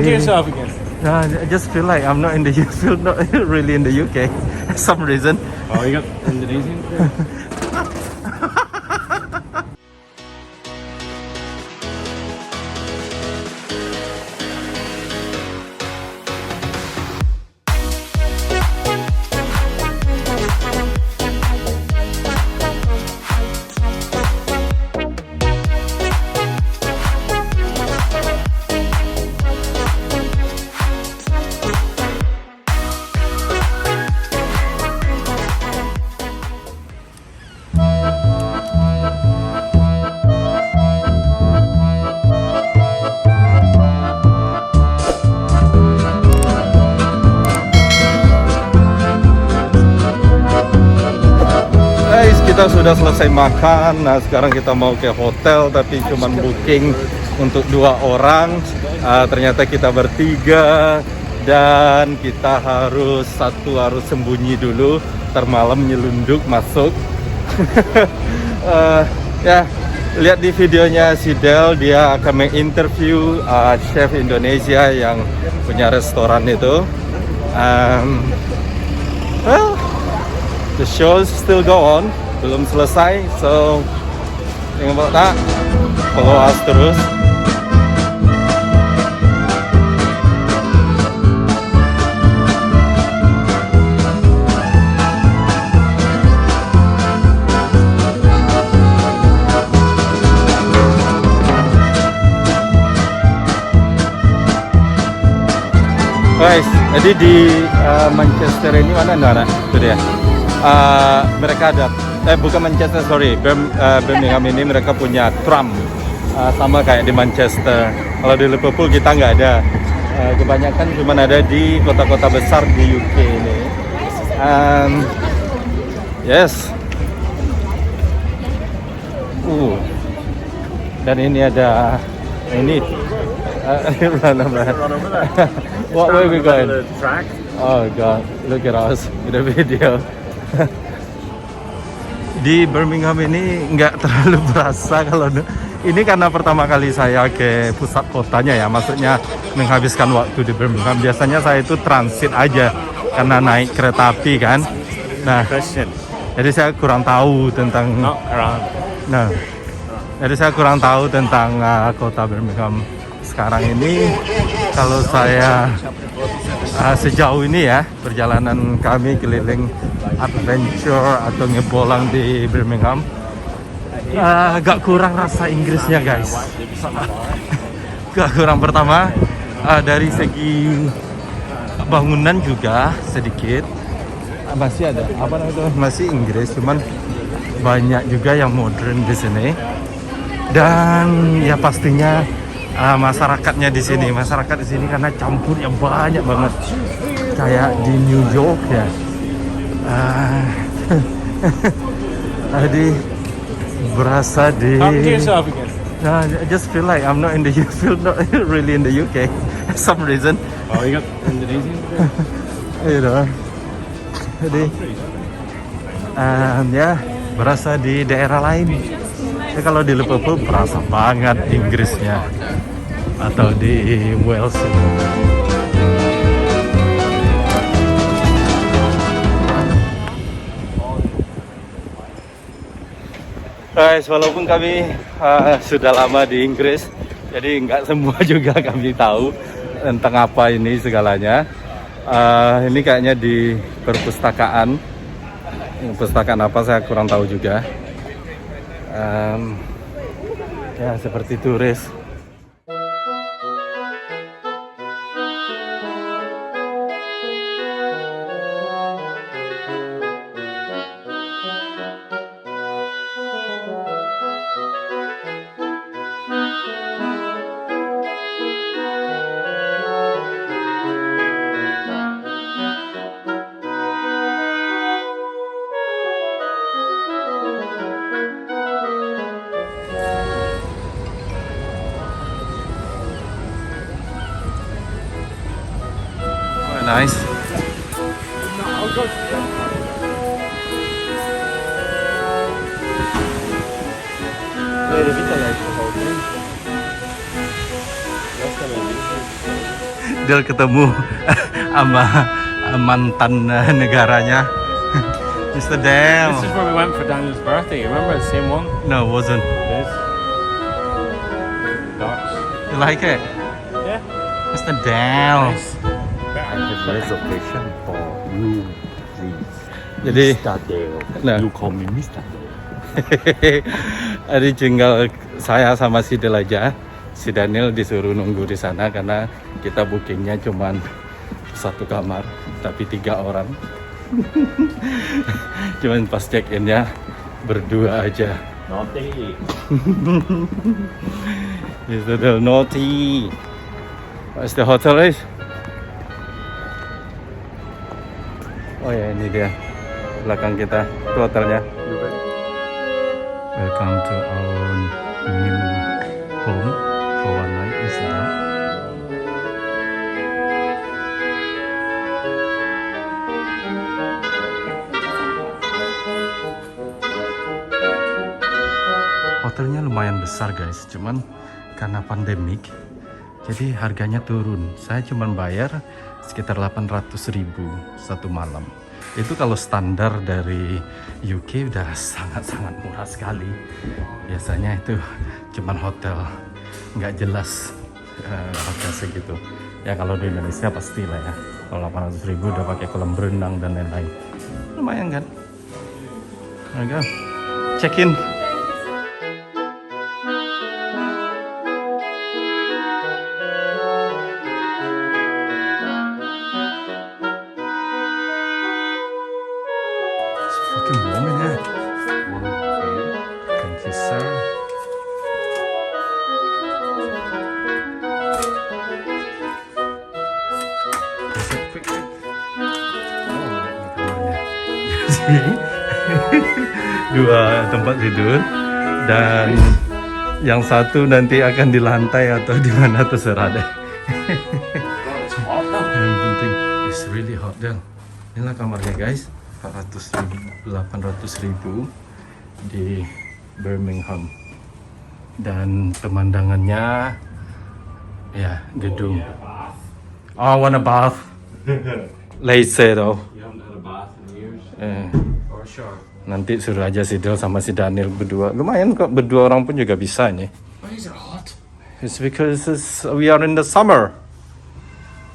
Yourself again. I just feel like I'm not in the feel not really in the UK for some reason. Oh, you got Indonesian? Kita sudah selesai makan. Nah, sekarang kita mau ke hotel, tapi cuma booking untuk 2 orang. Ternyata kita bertiga dan kita harus sembunyi dulu. Ntar malam nyelunduk masuk. Ya, lihat di videonya si Del, dia akan menginterview chef Indonesia yang punya restoran itu. Well, the show still go on. Belum selesai, so think about that. Follow us terus. Guys, jadi di Manchester ini mana Nara? Itu dia. Mereka ada bukan Manchester, sorry, Birmingham ini mereka punya tram, sama kayak di Manchester. Kalau di Liverpool kita nggak ada, kebanyakan cuma ada di kota-kota besar di UK ini. Yes, dan ini ada ini. What way we going? Oh God, look at us with the video. Di Birmingham ini nggak terlalu berasa kalau ini karena pertama kali saya ke pusat kotanya ya, maksudnya menghabiskan waktu di Birmingham. Biasanya saya itu transit aja karena naik kereta api kan. Nah, jadi saya kurang tahu tentang jadi saya kurang tahu tentang kota Birmingham sekarang ini. Kalau saya sejauh ini ya, perjalanan kami keliling adventure atau ngebolang di Birmingham, agak kurang rasa Inggrisnya guys. Agak kurang. Pertama dari segi bangunan juga sedikit masih ada masih Inggris, cuman banyak juga yang modern di sini. Dan ya pastinya masyarakatnya di sini karena campurnya banyak banget kayak di New York ya. Jadi berasa di. I just feel like I'm not in the feel not really in the UK for some reason. Oh, you got Indonesian? You know. Jadi ya berasa di daerah lain. Ya, kalau di Liverpool berasa banget Inggrisnya, atau di Wales. Guys, walaupun kami sudah lama di Inggris, jadi nggak semua juga kami tahu tentang apa ini segalanya. Ini kayaknya di perpustakaan apa saya kurang tahu juga. Ya seperti turis. Nice. Revitalize the whole thing. That's gonna be Dia ketemu sama mantan negaranya. Mr. Dale. This is where we went for Daniel's birthday. Remember the same one? No, it wasn't. This. Ducks. You like it? Yeah. Mr. Dale. Nice. I have reservation for you, please. Jadi, Mr. Dale. Nah. You call me Mr. Dale. Jadi tinggal saya sama si Del aja. Si Daniel disuruh nunggu di sana karena kita bookingnya cuman satu kamar, tapi 3 orang. Cuman pas check innya berdua aja. Naughty. Mr. Del naughty. Where's the hotel is? Oh ya, ini dia belakang kita, itu hotelnya. Welcome to our new home for one night in Sedang. Hotelnya lumayan besar guys, cuman karena pandemik jadi harganya turun. Saya cuman bayar sekitar 800.000 satu malam. Itu kalau standar dari UK udah sangat-sangat murah sekali. Biasanya itu cuman hotel nggak jelas hotel segitu. Ya kalau di Indonesia pastilah ya. Kalau 800.000 udah pakai kolam berenang dan lain-lain. Lumayan kan? Agak check in. Fucking warm in here. Thank you, sir. Is it quick? Oh, ini kamarnya. Dua tempat tidur dan yang satu nanti akan di lantai atau di mana terserah deh. Yang penting it's really hot dan inilah kamarnya guys. 800.000 di Birmingham dan pemandangannya ya gedung. Oh, I want a bath. Later though. You haven't had a bath in years. For sure. Nanti suruh aja si Del sama si Daniel berdua. Lumayan kok, berdua orang pun juga bisa nih. Why is it hot? It's because we are in the summer.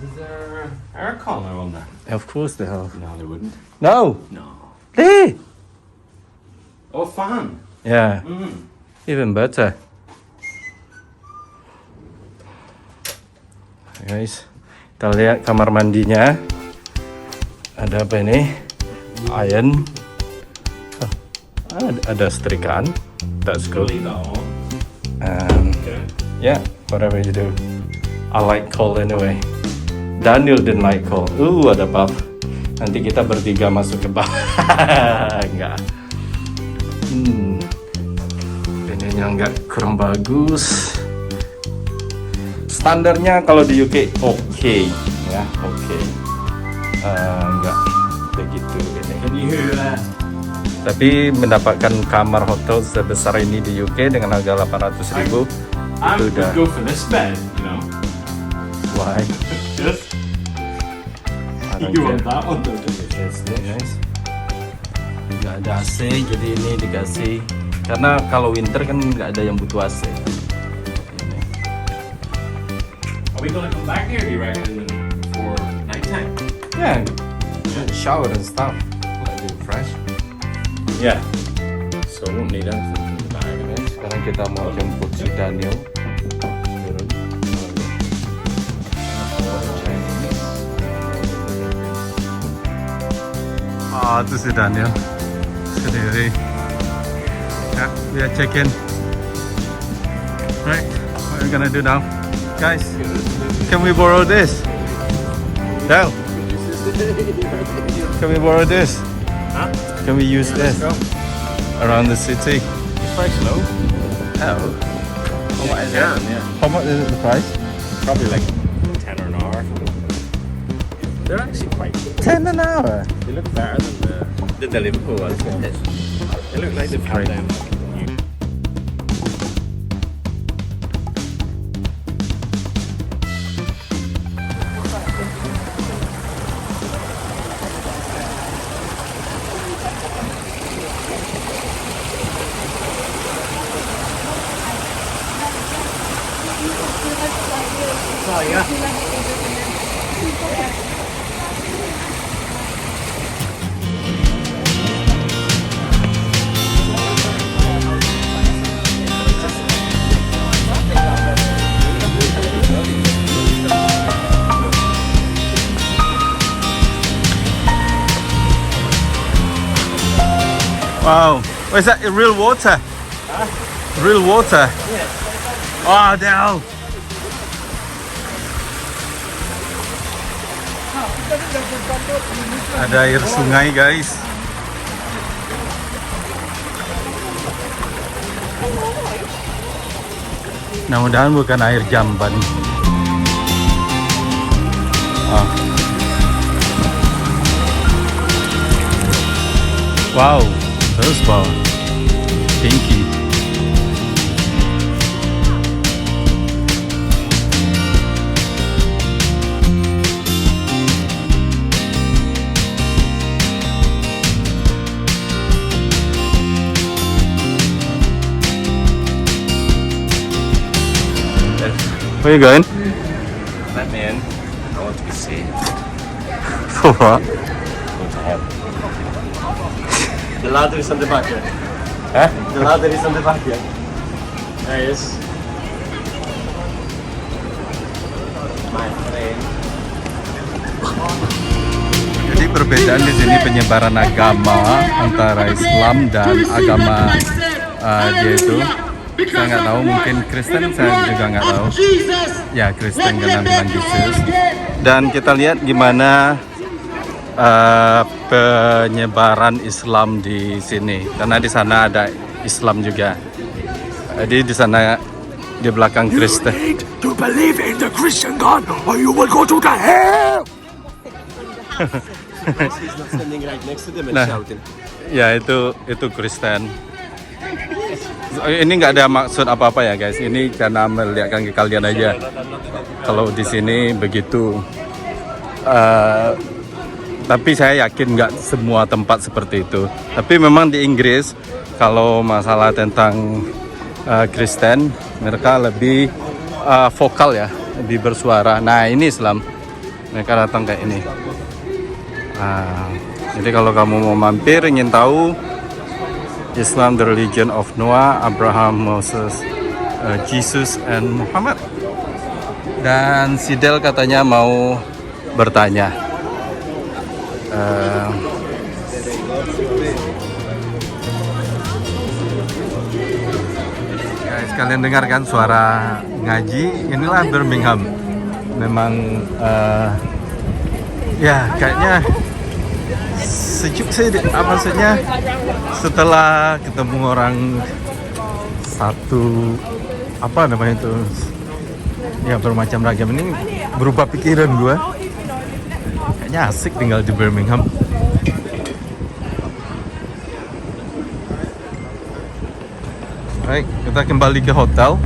Is there aircon around there? Of course they have. No, there wouldn't. No. No. Hey. Oh, fan. Yeah. Mm. Even better. Guys, kita lihat kamar mandinya. Ada apa ini? Iron. Oh, ada setrikaan. That's good. Leave that on. And Okay. yeah, whatever you do. I like cold anyway. Daniel didn't like cold. Ada bath. Nanti kita bertiga masuk ke bath. Enggak. Ininya enggak kurang bagus. Standarnya kalau di UK oke, ya oke. Enggak begitu ini. Can you Tapi mendapatkan kamar hotel sebesar ini di UK dengan harga 800.000 I itu would udah. go for this bed, you know. Why? Just I don't you want care. that one, don't you? Yes, guys. Nggak ada AC, jadi ini dikasih. Karena kalau winter kan nggak ada yang butuh AC. Ini. Are we gonna come back here, do you reckon, for nighttime? Yeah, shower and stuff. Like fresh. Yeah. So I won't need anything from the bag. Sekarang kita mau jemput si Daniel. Turun. Itu si Daniel sendiri. Ya, we are check in. Right, what are we gonna do now, guys? Can we borrow this? Dale, can we borrow this? Huh? Can we use this around the city? It's price low. Oh, Yeah. how much is the price? Probably like 10 an hour. They're actually quite good. 10 an hour. They look better than the Liverpool ones. They look like they've had them. Wow, oh, is that real water? Real water? Oh, damn. Ada air sungai, guys. Mudah-mudahan bukan air jamban. Oh. Wow, terus bawah. Pinky. Where you going? Man, I want to be saved. For what? Go to heaven. The ladder is on the back here. Huh? The ladder is on the back here. There he is. My friend. Jadi perbedaan di sini penyebaran agama antara Islam dan agama dia itu, saya nggak tahu, mungkin Kristen, saya juga nggak tahu. Ya, Kristen karena bilang Yesus. Dan kita lihat gimana penyebaran Islam di sini, karena di sana ada Islam juga. Jadi di sana di belakang Kristen. You need to believe in the Christian God or you will go to the hell! He's not standing right next to them and Nah. shouting. Ya, itu Kristen. Ini nggak ada maksud apa-apa ya, guys. Ini karena melihatkan ke kalian aja. Kalau di sini begitu. Tapi saya yakin nggak semua tempat seperti itu. Tapi memang di Inggris, kalau masalah tentang Kristen, mereka lebih vokal ya, lebih bersuara. Nah, ini Islam. Mereka datang kayak ini. Jadi kalau kamu mau mampir, ingin tahu Islam, the religion of Noah, Abraham, Moses, Jesus, and Muhammad. Dan Sidel katanya mau bertanya. Guys, kalian dengarkan suara ngaji? Inilah Birmingham. Memang ya kayaknya sejuk sih, maksudnya setelah ketemu orang satu, apa namanya itu, ya bermacam ragam, ini berubah pikiran gue. Kayaknya asik tinggal di Birmingham. Baik, kita kembali ke hotel.